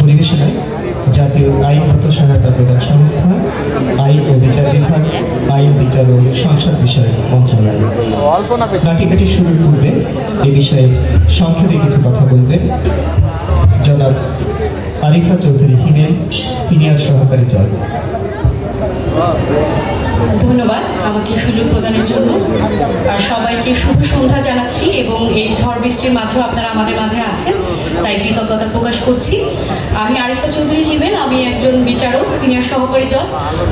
পরিবেশনায় জাতীয় আইনগত সহায়তা প্রদান সংস্থা, আইন ও বিচার বিভাগ, আইন বিচার ও সংসদ বিষয়ক মন্ত্রণালয়। নাটিকাটি শুরুর পূর্বে এ বিষয়ে সংক্ষেপে কিছু কথা বলবেন জনাব আরিফা চৌধুরী হিমেল, সিনিয়র সহকারী জজ। ধন্যবাদ আমাকে সুযোগ প্রদানের জন্য। আর সবাইকে শুভ সন্ধ্যা জানাচ্ছি এবং এই ঝড় বৃষ্টির মাঝেও আপনারা আমাদের মাঝে আছেন, তাই কৃতজ্ঞতা প্রকাশ করছি। আমি আরিফা চৌধুরী হিমেল, আমি একজন বিচারক, সিনিয়র সহকারী জজ,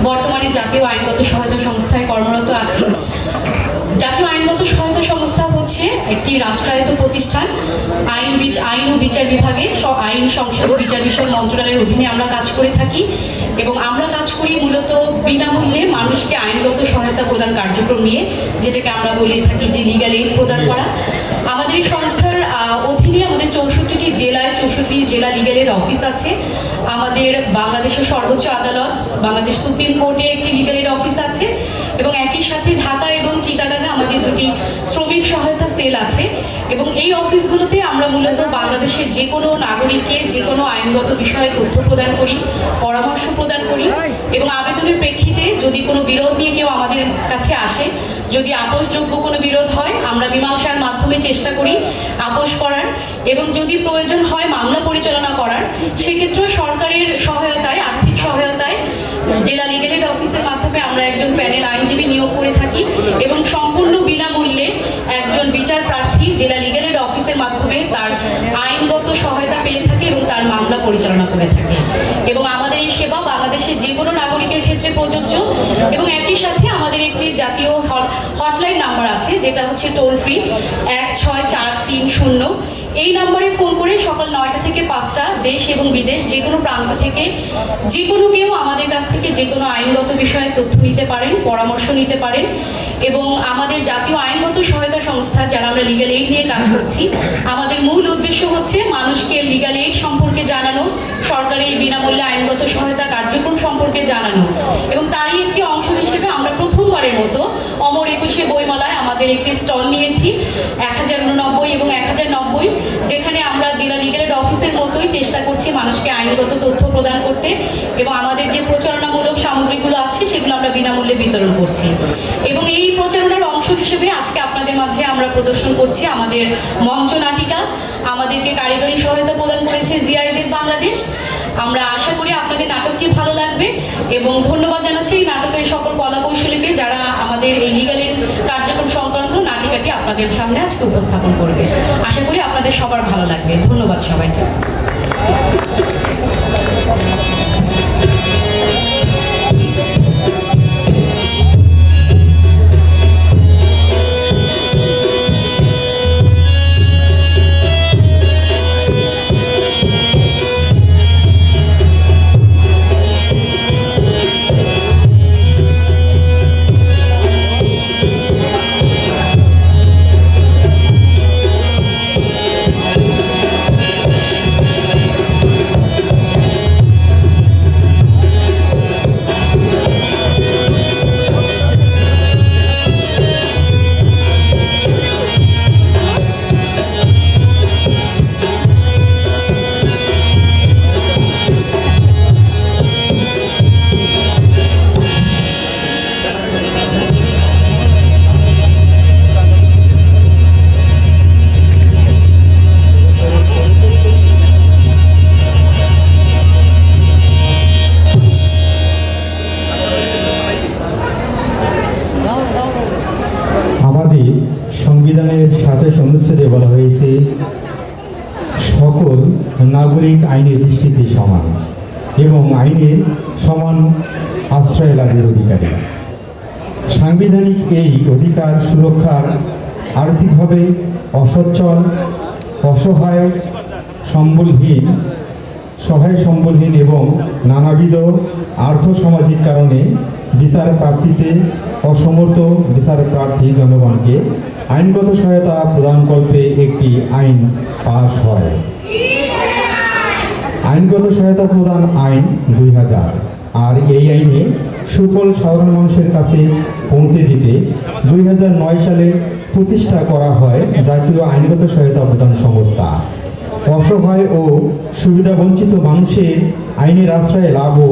বর্তমানে জাতীয় আইনগত সহায়তা সংস্থায় কর্মরত আছি। জাতীয় আইনগত সহায়তা সংস্থা হচ্ছে একটি রাষ্ট্রায়ত্ত প্রতিষ্ঠান। আইন ও বিচার বিভাগে আইন, সংসদ ও বিচার বিষয়ক মন্ত্রণালয়ের অধীনে আমরা কাজ করে থাকি এবং আমরা কাজ করি মূলত বিনামূল্যে মানুষকে আইনগত সহায়তা প্রদান কার্যক্রম নিয়ে, যেটাকে আমরা বলে থাকি যে লিগ্যাল এইড প্রদান করা। আমাদের এই সংস্থার অধীনে আমাদের 64টি জেলায় 64 জেলা লিগ্যাল এইড অফিস আছে। আমাদের বাংলাদেশের সর্বোচ্চ আদালত, বাংলাদেশ সুপ্রিম কোর্টে একটি লিগ্যাল এইড অফিস আছে এবং একই সাথে ঢাকা এবং চিটাগাঙে আমাদের দুটি শ্রমিক সহায়তা সেল আছে। এবং এই অফিসগুলোতে আমরা মূলত বাংলাদেশের যে কোনো নাগরিককে যে কোনো আইনগত বিষয়ে তথ্য প্রদান করি, পরামর্শ প্রদান করি এবং আবেদনের প্রেক্ষিতে যদি কোনো বিরোধ নিয়ে কেউ আমাদের কাছে আসে, যদি আপোষযোগ্য কোনো বিরোধ হয় আমরা মীমাংসার মাধ্যমে চেষ্টা করি আপোষ করার, এবং যদি প্রয়োজন হয় মামলা পরিচালনা করার, সেক্ষেত্রেও সরকারের সহায়তায়, আর্থিক সহায়তায় জেলা লিগ্যাল এইড অফিসের মাধ্যমে আমরা একজন প্যানেল আইনজীবী নিয়োগ করে থাকি এবং সম্পূর্ণ বিনামূল্যে একজন বিচার প্রার্থী জেলা লিগ্যাল এইড অফিসের মাধ্যমে তার আইনগত সহায়তা পেয়ে থাকে এবং তার মামলা পরিচালনা করে থাকে। এবং আমাদের এই সেবা বাংলাদেশের যে কোনো নাগরিকের ক্ষেত্রে প্রযোজ্য এবং একই সাথে আমাদের একটি জাতীয় হটলাইন নাম্বার আছে, যেটা হচ্ছে টোল ফ্রি 16430। এই নম্বরে ফোন করে সকাল 9টা থেকে 5টা দেশ এবং বিদেশ যে কোনো প্রান্ত থেকে যে কোনো কেউ আমাদের কাছ থেকে যে কোনো আইনগত বিষয়ে তথ্য নিতে পারেন, পরামর্শ নিতে পারেন। এবং আমাদের জাতীয় আইনগত সহায়তা সংস্থা, যারা আমরা লিগ্যাল এইড নিয়ে কাজ করছি, আমাদের মূল উদ্দেশ্য হচ্ছে মানুষকে লিগ্যাল এইড সম্পর্কে জানানো, সরকারি বিনামূল্যে আইনগত সহায়তা কার্যক্রম সম্পর্কে জানানো। এবং তারই একটি অংশ হিসেবে আমরা প্রথমবারের মতো অমর 21 বইমেলায় আমাদের একটি স্টল নিয়েছি 1089 এবং 1090, যেখানে আমরা জেলা লিগ্যাল এইড অফিসের মতোই চেষ্টা করছি মানুষকে আইনগত তথ্য প্রদান করতে এবং আমাদের যে প্রচারণামূলক সামগ্রীগুলো আছে সেগুলো আমরা বিনামূল্যে বিতরণ করছি। এবং এই প্রচারণার অংশ হিসেবে আজকে আপনাদের মাঝে আমরা প্রদর্শন করছি আমাদের মঞ্চ নাটিকা। আমাদেরকে কারিগরি সহায়তা প্রদান করেছে জিআইজেড বাংলাদেশ। আমরা আশা করি আপনাদের নাটকটি ভালো লাগবে এবং ধন্যবাদ জানাচ্ছি এই নাটকের সকল কলা কৌশলীকে, যারা আমাদের এই লিগ্যাল এইড কার্যক্রম সংক্রান্ত নাটিকাটি আপনাদের সামনে আজকে উপস্থাপন করবে। আশা করি আপনাদের সবার ভালো লাগবে। ধন্যবাদ সবাইকে। সংবিধানের 27 অনুচ্ছেদে বলা হয়েছে সকল নাগরিক আইনের দৃষ্টিতে সমান এবং আইনের সমান আশ্রয় লাভের অধিকারী। সাংবিধানিক এই অধিকার সুরক্ষার আর্থিকভাবে অসচ্ছল, অসহায়, সহায় সম্বলহীন এবং নানাবিধ আর্থসামাজিক কারণে বিচার প্রাপ্তিতে অসমর্থ বিচার প্রার্থী জনগণকে আইনগত সহায়তা প্রদানকল্পে একটি আইন পাশ হয়। আইনগত সহায়তা প্রদান আইন 2000, আর এই আইনে সুফল সাধারণ মানুষের কাছে পৌঁছে দিতে 2009 সালে প্রতিষ্ঠা করা হয় জাতীয় আইনগত সহায়তা প্রদান সংস্থা। অসহায় ও সুবিধাবঞ্চিত মানুষের আইনের আশ্রয়ে লাভ ও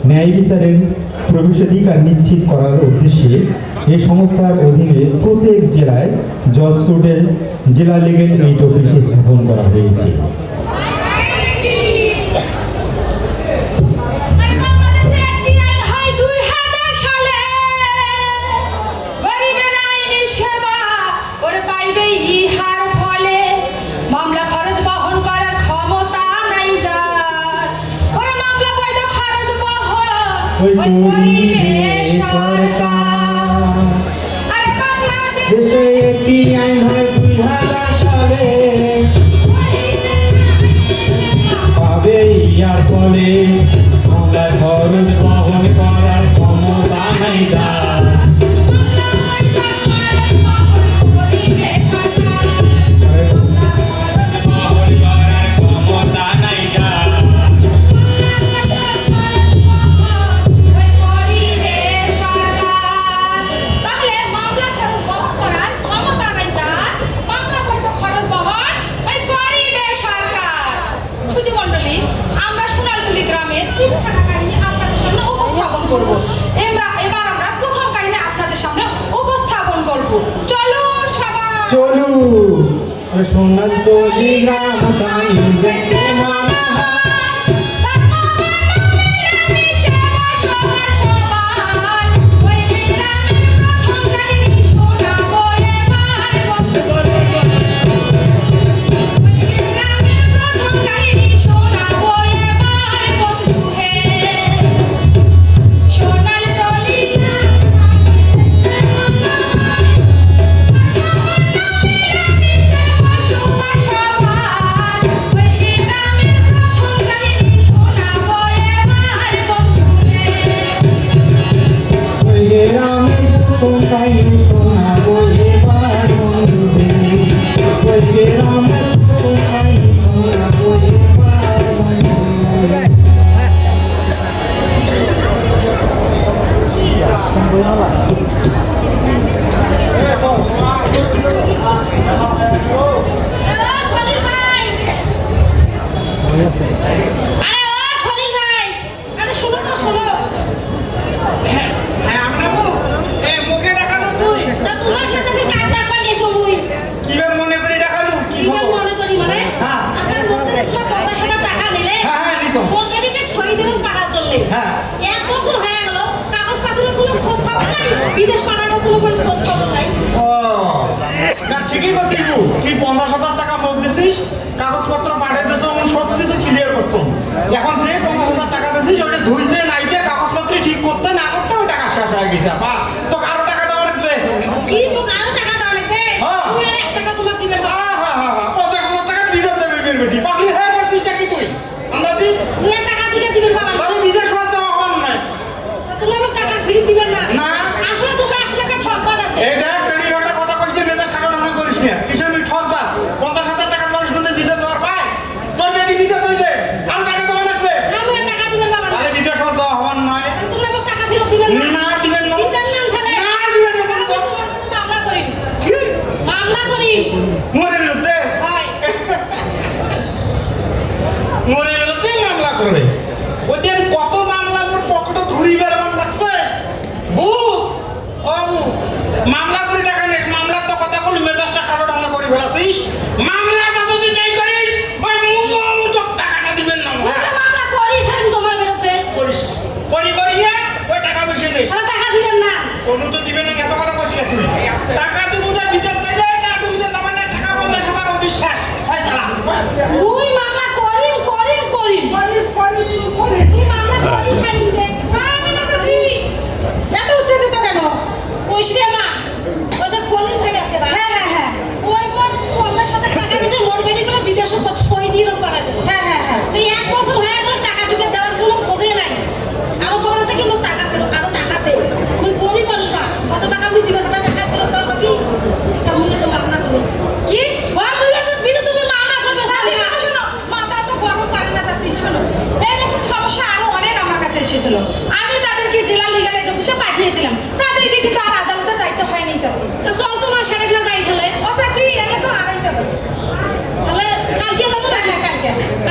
ন্যায় বিচারের প্রবেশাধিকার নিশ্চিত করার উদ্দেশ্যে এই সংস্থার অধীনে প্রত্যেক জেলায় জজ কোর্টের জেলা লিগেল এইড অফিস স্থাপন করা হয়েছে। দেশে একটি আইন হয় 2000 সালে, পাবে ইয়ার ফলে মামলার খরচ বহন করার ক্ষমতা নাই যার। এবার আমরা প্রথম কাহিনী আপনাদের সামনে উপস্থাপন করব। চলুন সবাই চলুন সোনার তলি গ্রাম কাহিনী দেখতে মনে হয়। বিদেশ পাঠানোর কোনো খোঁজ খবর নাই। না ঠিকই করছিস, কি 50,000 টাকা মুখ দিছিস, কাগজপত্র পাঠিয়ে দিছ, সব কিছু ক্লিয়ার করছো। এখন যে 50,000 টাকা দিছিস ওটা ধুইতে নাইতে কাগজপত্র ঠিক করতে না করতে ওই টাকা শেষ হয়ে গেছে। বা তো আরো টাকা দেওয়া লাগবে। কি তো আরো টাকা দেওয়া লাগবে? তুই আর 1 টাকা তোমাকে দিবেন না। 50,000 টাকা বিদেশ যাবে বের বেটি। বাকি হয়ে গেছিস কি তুই? আন্দাজি তুই আর টাকা দিকে দিবেন বাবা। তাহলে বিদেশ যাওয়া হবার না। তুমি আমার টাকা ফিরিয়ে দিবেন না। না। আসলে তোমরা আসলে একটা ঠকবাজ আছে। এই দেখ তেরি ভাড়া কথা কইছিস মেজা সাটা ঢাকা করিস না। কিসের তুই ঠকবাজ? 50,000 টাকা মানুষ কিন্তু বিদেশ যাওয়ার পায়। তোর বেটি বিদেশ হইবে। আর টাকা দেওয়া লাগবে। আমি আর টাকা দিবেন বাবা। তাহলে বিদেশ যাওয়া হবার নয়। তুমি আমার টাকা ফেরত দিবেন না। না দিবেন না। দিবেন না তাহলে। না দিবেন না তাহলে তোমার বিরুদ্ধে মামলা করি। কি? মামলা করি। মোদের বিরুদ্ধে? হয়।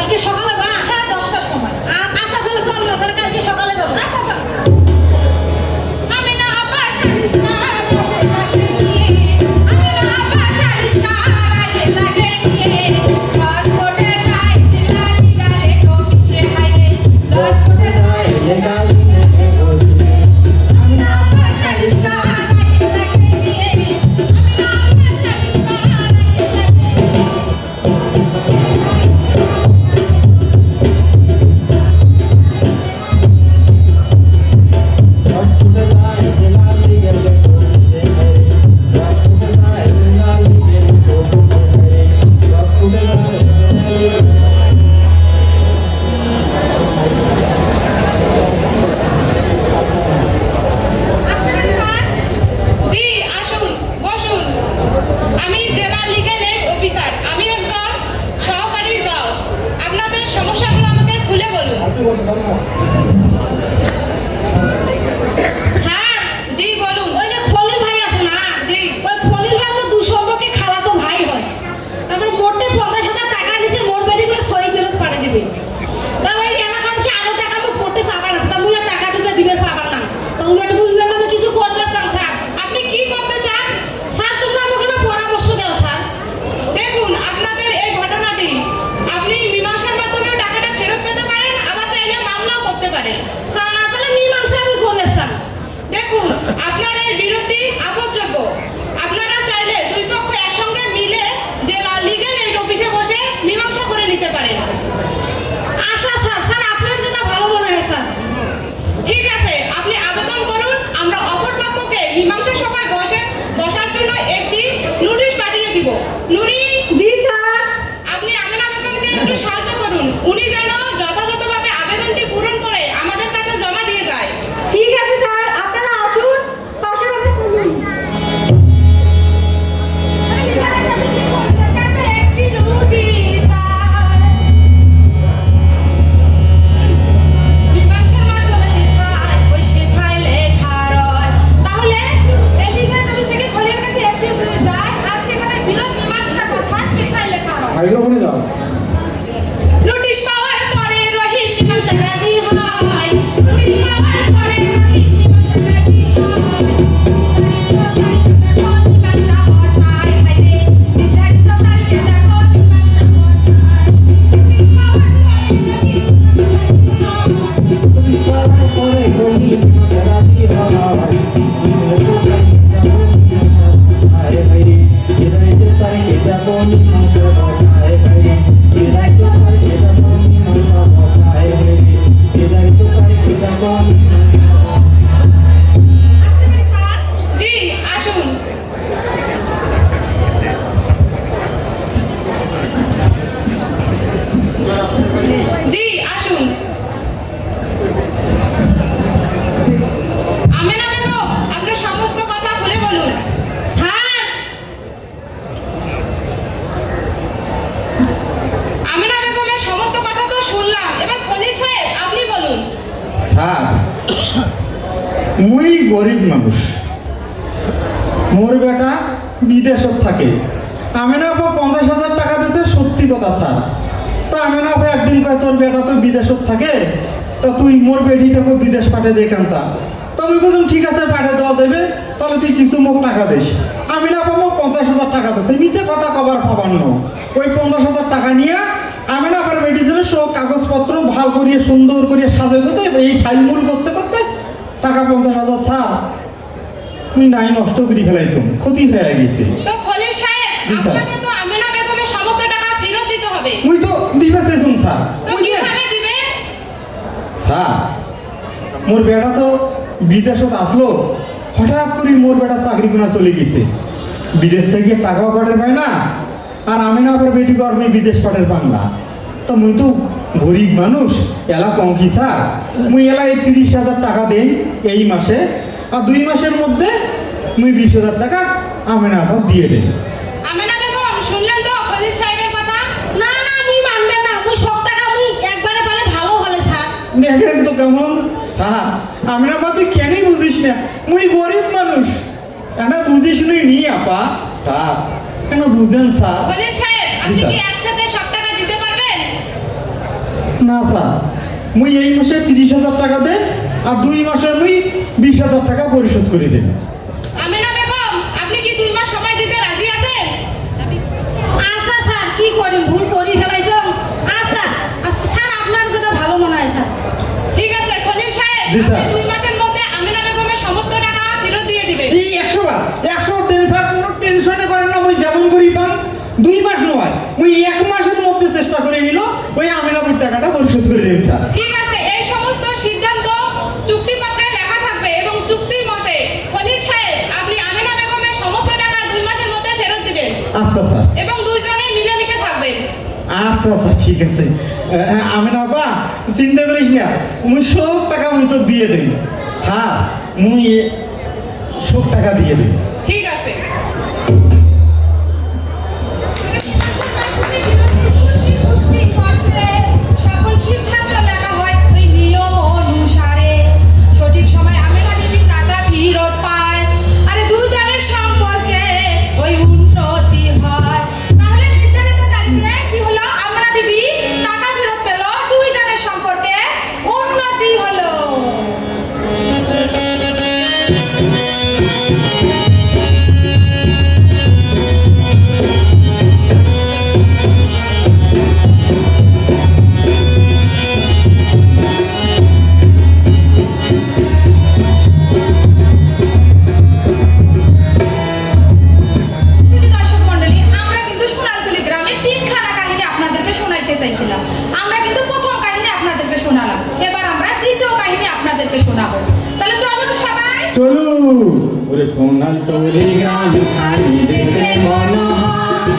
কালকে সকালে বা হ্যাঁ 10টার সময়। আচ্ছা তাহলে চল না, তাহলে কালকে সকালে যাবো। আচ্ছা চল। আমি না আপা শালিশ না লাগে নিয়ে, আমি না আপা শালিশ না লাগে নিয়ে, 10 ফুটে যায় দিলালি গালে টোপিসে হাইরে, 10 ফুটে যায় আমি না আপা শালিশ না লাগে নিয়ে, আমি না আপা শালিশ না লাগে নিয়ে। জি আসুন, বসুন। আমি জেলা লিগ্যাল এইড অফিসার, আমি একজন সহকারী জজ। আপনাদের সমস্যাগুলো আমাকে খুলে বলুন। স্যার, জি বলুন। ওই যে খলিল ভাই আছে না, জি। ওই খলিল ভাই আমার দু সম্পর্কে খালাতো ভাই হয়। তারপরে মোটে 50,000 টাকা নিছে, মোট বেদি বলে সই দিলে পারে দিবে। তা ওই এলাকার কি আরো টাকা মুখ করতে চাবার আছে, তা মুই আর টাকা টুকা দিবে পাবার না। তা মুই একটু বুঝবেন নামে কিছু করবে চান স্যার। আপনি কি করতে চান? স্যার তোমরা আমাকে না পরামর্শ দাও স্যার। দেখুন, আপনাদের এই ঘটনাটি আপনি মীমাংসার মাধ্যমে টাকাটা ফেরত পেতে পারেন, আবার চাইলে মামলাও করতে পারেন। স্যার তাহলে মীমাংসা আমি করবে স্যার। দেখুন, আপনার এই বিরোধটি আপদযোগ্য। আপনারা চাইলে দুই পক্ষ একসঙ্গে মিলে জেলা লিগ্যাল এইড অফিসে বসে মীমাংসা করে নিতে পারেন। আচ্ছা স্যার, স্যার আপনার যেটা ভালো মনে হয় স্যার। ঠিক আছে, আপনি আবেদন করুন। আমরা অপর পক্ষকে মীমাংসা সভায় বসার জন্য একটি নোটিশ পাঠিয়ে দিব। নুরি, জি স্যার। আপনি আমেনা বেগমকে একটু সাহায্য করুন। উনি যেন যথাযথভাবে আবেদনটি পূরণ করে আমাদের কাছে জমা দিয়ে যায়। ঠিক আছে স্যার, আপনারা আসুন পাশের অফিসে। একটি নোটিশ স্যার। মীমাংসার মাধ্যমে সেথায় লেখা রয়। তাহলে এই লিগ্যাল অফিস থেকে খলিলের কাছে একটি যায়, আর সেখানে বিরোধ মীমাংসার কথা সেথায় লেখা রয়। মাইক্রোফোনে যাও। নোটিশ পাওয়ার পরে রহিম মীমাংসা রাজি হয়। নোটিশ পাওয়ার পরে রহিম মীমাংসা রাজি হয়। মীমাংসা বসায় হাইরে, নির্ধারিত তারিখে দেখো মীমাংসা বসায়। নোটিশ পাওয়ার পরে রহিম আসতে পারি স্যার। জি আসুন। জি আসুন। আমেনা বেগম, আপনার সমস্ত কথা খুলে বলুন। স্যার আমেনা বেগমের সমস্ত কথা তো শুনলাম, এবার খলিল সাহেব আপনি বলুন। স্যার, মুই গরিব মানুষ, মোর বেটা বিদেশত থাকে। আমিনা আপা 50,000 টাকা দিয়েছে, সত্যি কথা স্যার। তা আমিনা আপা একদিন কয় তোর বেটা তো বিদেশত থাকে, তা তুই মোর বেটিটাকে বিদেশ পাঠিয়ে দিয়ে কান্তা। তো আমি বলছিলাম ঠিক আছে পাঠিয়ে দেওয়া যাবে, তাহলে তুই কিছু মোক টাকা দিস। আমিনা আপা মোক 50,000 টাকা দিয়েছে, মিছে কথা কবার পাবান্ন। ওই 50,000 টাকা নিয়ে আমিনা আপার বেটি ছিল সব কাগজপত্র ভাল করিয়ে সুন্দর করিয়ে সাজে গুছে এই ফাইল মূল করতে করতে টাকা 50,000 স্যার তুই নাই নষ্ট করে ফেলাইছো, ক্ষতি হয়ে গেছে। তো খলিল সাহেব, জি, স্যার। আপনাকে তো আমেনা বেগমের সমস্ত টাকা ফেরত দিতে হবে। মুই তো দিবে চাইছুন স্যার। তো কিভাবে দিবে? স্যার, মোর বেটা তো বিদেশত আসলো, হঠাৎ করে মোর বেটা চাকরি কোনা চলে গেছে। বিদেশ থেকে টাকাও পাঠার পায় না, আর আমি না আবার বেটি কর বিদেশ পাঠার পান না। তো মুই তো গরিব মানুষ, এলা কম কি স্যার, মুই এলা এই 30,000 টাকা দেন এই মাসে, আর 2 মাসের মধ্যে মুই 20,000 টাকা আমি না আবার দিয়ে দেন। আমেনা বেগম, শুনলেন তো খলিল সাহেবের কথা? না না মুই মানবে না, মুই সব টাকা মুই একবারে পালে ভালো হলে স্যার। দেখেন তো কেমন স্যার, আমি না তুই কেনই বুঝিস না, মুই গরিব মানুষ, এটা বুঝিস নি আপা। স্যার কেন বুঝেন স্যার? খলিল সাহেব, জি, আপনি স্যার। কি একসাথে সব টাকা দিতে পারবেন? না স্যার, মুই এই মাসে 30,000 টাকা দে আর 2 মাসের মুই 20,000 টাকা পরিশোধ করে দেব। আমিনা বেগম, আপনি কি 2 মাস সময় দিতে রাজি আছেন? আচ্ছা স্যার, কি করি, ভুল করি ফেলাইছ। আচ্ছা আচ্ছা, স্যার আপনার যেটা ভালো মনে হয় স্যার। ঠিক আছে খলিল সাহেব, জি, স্যার। আপনি 2 মাসের মধ্যে আমিনা বেগমের সমস্ত টাকা ফেরত দিয়ে দিবেন। এই 100 বার দেন স্যার, কোনো টেনশনে করেন না, মুই যেমন করি পান। 2 মাস নয়, মুই 1 মাসের মধ্যে চেষ্টা করে নিল ওই আমিনাপুর টাকাটা পরিশোধ করে দেব স্যার। ঠিক আছে, এই সমস্ত সিদ্ধান্ত চুক্তিপত্রে লেখা থাকবে এবং চুক্তি মতে খলিল সাহেব আপনি আমিনা বেগমের সমস্ত টাকা 2 মাসের মধ্যে ফেরত দিবেন আচ্ছা স্যার। এবং দুইজনে মিলেমিশে থাকবেন। আচ্ছা আচ্ছা ঠিক আছে। আমিনা আপা চিন্তা করিস না, মুই সব টাকা মুই তো দিয়ে দেব স্যার, মুই সব টাকা দিয়ে দেব। ঠিক আছে। সকল সিদ্ধান্ত লেখা হয় ওই নিয়ম অনুসারে। সঠিক সময় আমিনা বিবি টাকা ফেরত পায়, আরে দুজনের সম্পর্কে ওই উন্নতি হয়। তাহলে নির্ধারিত তারিখে কি হলো? আমিনা বিবি টাকা ফেরত পেল, দুইজনের সম্পর্কে উন্নতি হলো। শুধু দর্শক মণ্ডলী, আমরা কিন্তু সোনারতলি গ্রামের 3খানা কাহিনী আপনাদেরকে শোনাইতে চাইছিলাম। আমরা কিন্তু প্রথম কাহিনী আপনাদেরকে শোনালাম, এবার আমরা দ্বিতীয় কাহিনী আপনাদেরকে শোনাবো। তাহলে চলুন সবাই। চলু ওরে সোনাল তরি গ্রাম খানি দেখলে মনে হয়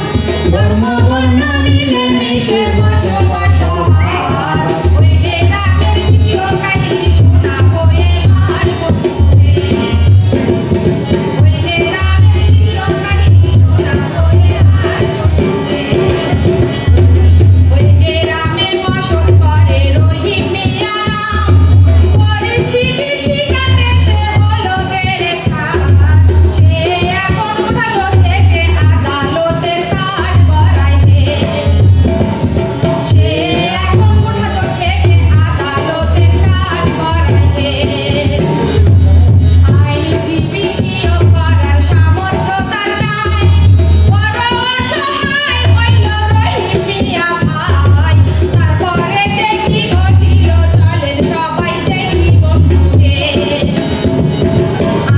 ধর্ম বর্ণ মিলে মিশে বসবাস হয়। ওই যে গ্রামের দ্বিতীয় কাহিনী শোনাবো এবার বন্ধুদের। ওই যে গ্রামের দ্বিতীয় কাহিনী শোনাবো এবার বন্ধুদের। ওই যে গ্রামে বসত করে রহিম মিয়া নাম, পরিস্থিতির শিকারে সে হলো গ্রেফতার। সে এখন ভারত থেকে আদালতের কাঠ গড়াইবে। সে এখন ভারত থেকে আদালতের কাঠ গড়াইবে। আইনজীবী নিয়োগ করার সামর্থ্য তার নাই, বড় অসহায় হইল রহিম মিয়া ভাই। তারপরে যে কি ঘটিল চলেন সবাই দেখি বন্ধুদের।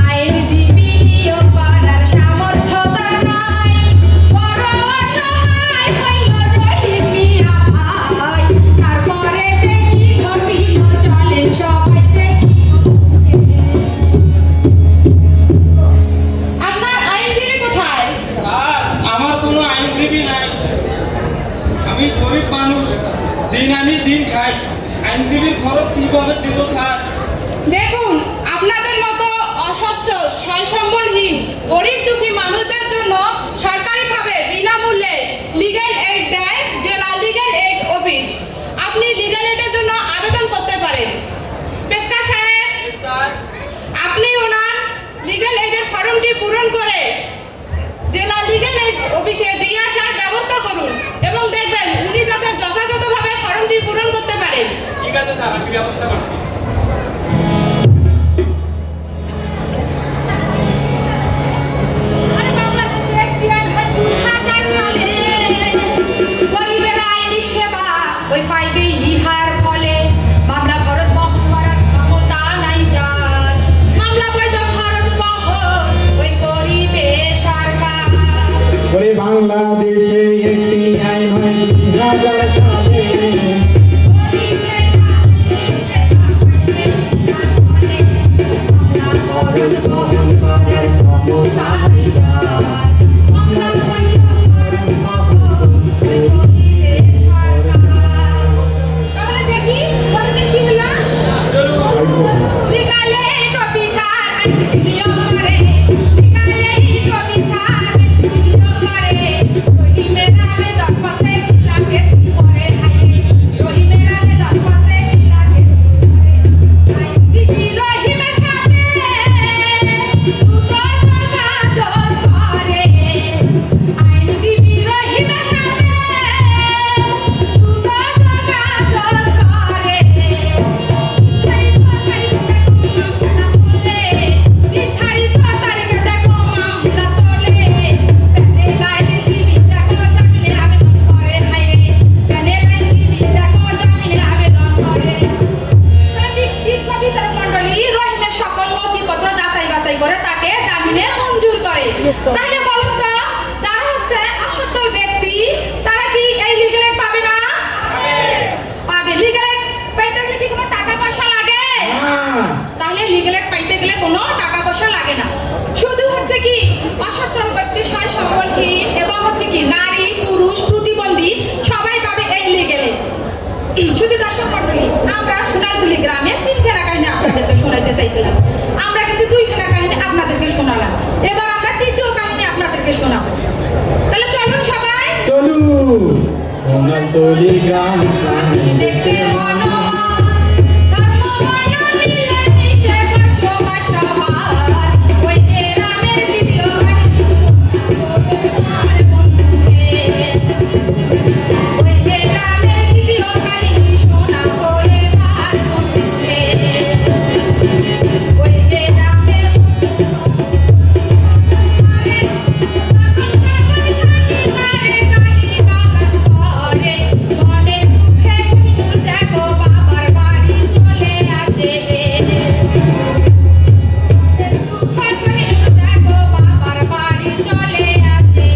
আইনজীবী নিয়োগ করার সামর্থ্য তার নাই, বড় অসহায় হইল রহিম মিয়া ভাই। তারপরে যে কি ঘটিল চলেন সবাই দেখি বন্ধুদের। আপনার আইনজীবী কোথায়? স্যার, আমার কোনো আইনজীবী নাই। আমি গরিব মানুষ, দিন আনি দিন খাই। আইনজীবীর খরচ কিভাবে দিব স্যার? দেখুন, আপনাদের মতো অসচ্ছল সয়সম্বলহীন গরিব দুঃখী মানুষদের জন্য সরকারিভাবে বিনামূল্যে লিগ্যাল এইড দেয় জেলা লিগ্যাল এইড অফিস। আপনি লিগ্যাল এইডের জন্য আবেদন করতে পারেন। পেশকার সাহেব, স্যার, আপনি ওনার লিগ্যাল এইডের ফর্মটি পূরণ করে জেলা লিগ্যাল এইড অফিসে দিয়ে আসার ব্যবস্থা করুন এবং দেখবেন উনি যাতে যথাযথভাবে ফর্মটি পূরণ করতে পারেন। ঠিক আছে স্যার, আমি ব্যবস্থা করছি। আরে বাংলাদেশে একটি আইন হয় 2000 সালে, গরিবের আইনি সেবা ওই পাইবে ইহার ফলে। মামলা খরচ বহন করার ক্ষমতা নাই যার, মামলা বৈধ খরচ বহন ওই করিবে সরকার। ওরে বাংলাদেশে একটি আইন হয় 2000 সালে গরিবের আইনি সেবা পাইবে ইহার ফলে, মামলা খরচ বহন করার ক্ষমতা নাই যার, মামলা বৈধ খরচ বহন ওই করিবে সরকার। তাহলে দেখি বলতে কি হলো? লিগ্যাল এইড অফিসার আইনজীবী নিয়োগ করে, লিগ্যাল এইড অফিসার আইনজীবী নিয়োগ করে। রহিমের আবেদন পত্রে লাগেছি পরে তাহলে বলুন তো, যারা হচ্ছে অসচ্ছল ব্যক্তি তারা কি এই লিগ্যাল এইড পাবে না? পাবে। লিগ্যাল এইড পাইতে গেলে কি কোনো টাকা পয়সা লাগে? তাহলে লিগ্যাল এইড পাইতে গেলে কোনো টাকা পয়সা লাগে না। শুধু হচ্ছে কি অসচ্ছল ব্যক্তি, সয় সম্বলহীন এবং হচ্ছে কি নারী পুরুষ প্রতিবন্ধী সবাই পাবে এই লিগ্যাল এইড। শুধু দর্শক মণ্ডলী, আমরা সোনালতুলি গ্রামে 3খানা কাহিনী আপনাদেরকে শোনাইতে চাইছিলাম। আমরা কিন্তু 2খানা কাহিনী আপনাদেরকে শোনালাম। এবার আমরা 3য় কাহিনী আপনাদেরকে শোনাবো। তাহলে চলুন সবাই। চলু সোনাতলি গ্রাম দেখতে মনোহর, ধর্ম বর্ণ মিলে মিশে বসবাস সবার। ওই গ্রামের দ্বিতীয় কাহিনী শোনাবো বন্ধুকে। ওই গ্রামের দ্বিতীয় কাহিনী শোনাবো এবার বন্ধুকে। ওই গ্রামের মনের দুঃখে দেখো বাবার বাড়ি চলে আসে। দুঃখে দেখো বাবার বাড়ি চলে আসে।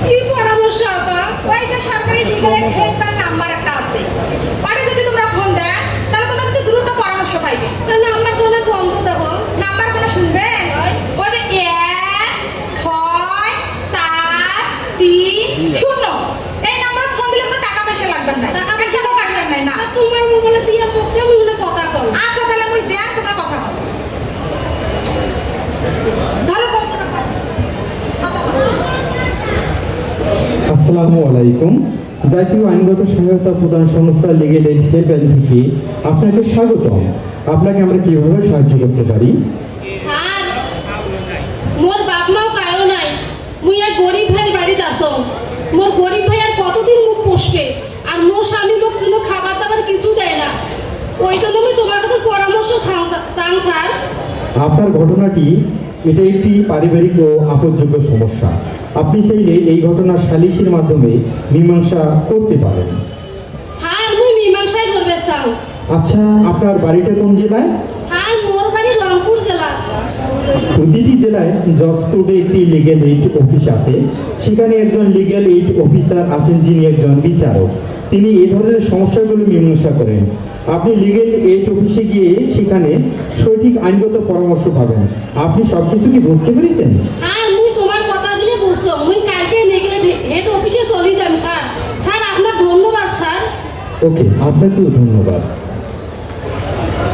কি পরামর্শ আপা? ওই যে সরকারি লিগ্যাল এইড হেল্পলাইন নাম্বার একটা আছে, ওটা যদি তোমরা ফোন দেয় তাহলে তোমরা কিন্তু দ্রুত পরামর্শ পাইবে। তাহলে নাম্বার কোনে ফোন তো দেখো, নাম্বার কোনে শুনবে? ওই যে 16430 এই নাম্বার ফোন দিলে কোনো টাকা পয়সা লাগবে না। টাকা পয়সা লাগবে না। তোমার মোবাইলে দিয়ে পড়তে আমি কথা কল। আচ্ছা তাহলে মুই দেখ তোমরা কথা বল। ধরো কথা বল। আসসালামু আলাইকুম। জাতীয় আইনগত সহায়তা প্রদান সংস্থা লিগ্যাল এইড হেল্পলাইন থেকে আপনাকে স্বাগতম। আপনাকে আমরা কিভাবে সাহায্য করতে পারি? স্যার, মোর বাপ মাও কায়ও নাই, মুই এক গরিব ভাইয়ের বাড়িতে আসো। মোর গরিব ভাই আর কতদিন মুখ পোষবে, আর মোর স্বামী মুখ কোনো খাবার দাবার কিছু দেয় না। ওই জন্য আমি তোমার কাছে পরামর্শ চান স্যার। আপনার ঘটনাটি এটা একটি পারিবারিক ও আপদযোগ্য সমস্যা। আপনি চাইলে এই ঘটনা সালিসির মাধ্যমে মীমাংসা করতে পারেন। স্যার, মুই মীমাংসাই করবে চাও। আচ্ছা, আপনার বাড়িটা কোন জেলায়? স্যার, মোর বাড়ি রংপুর জেলা। প্রতিটি জেলায় জজ কোর্টে একটি লিগ্যাল এইড অফিস আছে। সেখানে একজন লিগ্যাল এইড অফিসার আছেন যিনি একজন বিচারক। তিনি এই ধরনের সমস্যাগুলো মীমাংসা করেন। আপনি লিগ্যাল এইড অফিসে গিয়ে সেখানে সঠিক আইনগত পরামর্শ পাবেন। আপনি সব কিছু কি বুঝতে পেরেছেন? স্যার, মুই তোমার কথা দিলে বুঝছো। মুই কালকে লিগ্যাল এইড অফিসে চলে যাম স্যার। স্যার, আপনার ধন্যবাদ স্যার। ওকে, আপনাকেও ধন্যবাদ।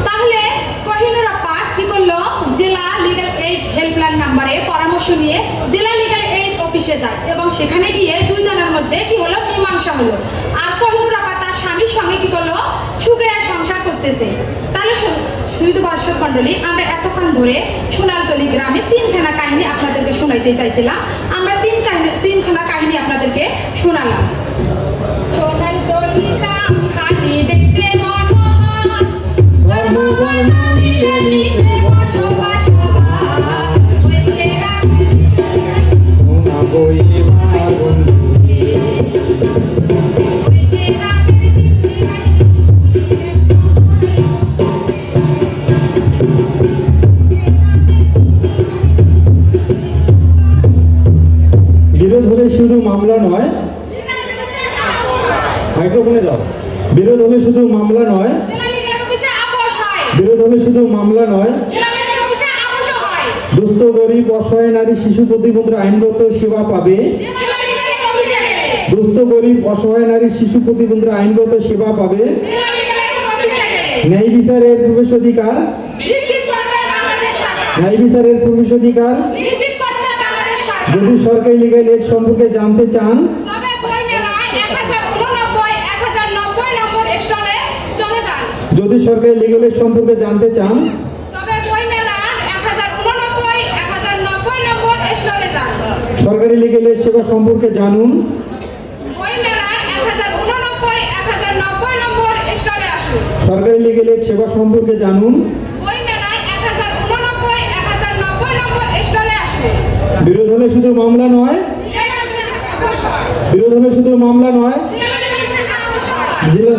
তাহলে কোহিনুর আপা কি করলো? জেলা লিগ্যাল এইড হেল্পলাইন নাম্বারে পরামর্শ নিয়ে জেলা লিগ্যাল এইড অফিসে যায় এবং সেখানে গিয়ে 2 জনের মধ্যে কি হলো? মীমাংসা হলো। আর কোহিনুর আপা তার স্বামীর সঙ্গে কি করলো? সুখে সংসার করতেছে। তাহলে শুধু দর্শক মণ্ডলী, আমরা এতক্ষণ ধরে সোনালতলি গ্রামে 3খানা কাহিনী আপনাদেরকে শোনাইতে চাইছিলাম। আমরা 3খানা কাহিনী আপনাদেরকে শোনালাম। সোনালতলি গ্রামখানি দেখতে মনোহর, ধর্ম বর্ণ মিলে মিশে বসবাস সবার। ওই গ্রামে শোনাবো এবার বন্ধুকে। ওই গ্রামের দিদি বিরোধ হলে শুধু মামলা নয়, মাইক্রোফোনে যাও। বিরোধ হলে শুধু মামলা নয়, জেলা লিগ্যাল অফিসে আপোষ হয়। বিরোধ হলে শুধু মামলা নয়, জেলা লিগ্যাল অফিসে আপোষ হয়। দুস্থ গরিব অসহায় নারী শিশু প্রতিবন্ধীর আইনগত সেবা পাবে। জেলা লিগ্যাল অফিসে গেলে দুস্থ গরিব অসহায় নারী শিশু প্রতিবন্ধীর আইনগত সেবা পাবে। জেলা লিগ্যাল অফিসে গেলে ন্যায় বিচারের প্রবেশাধিকার, নিশ্চিত করবে বাংলাদেশ সরকার। ন্যায় বিচারের প্রবেশাধিকার, নিশ্চিত করবে বাংলাদেশ যদি সরকারি লিগ্যাল এড সম্পর্কে জানতে চান তবে বই মেলায় 1089 নম্বর স্টলে চলে যান। যদি সরকারি লিগ্যাল এড সম্পর্কে জানতে চান তবে বই মেলার 1089 নম্বর স্টলে যান। সরকারি লিগ্যাল এড সেবা সম্পর্কে জানুন বই মেলার 1089 নম্বর স্টলে আসুন। সরকারি লিগ্যাল এড সেবা সম্পর্কে জানুন বই মেলার 1089 নম্বর স্টলে আসুন। বিরোধ হলে শুধু মামলা নয় জেলা বিরোধ হলে শুধু মামলা নয় জেলা জেলা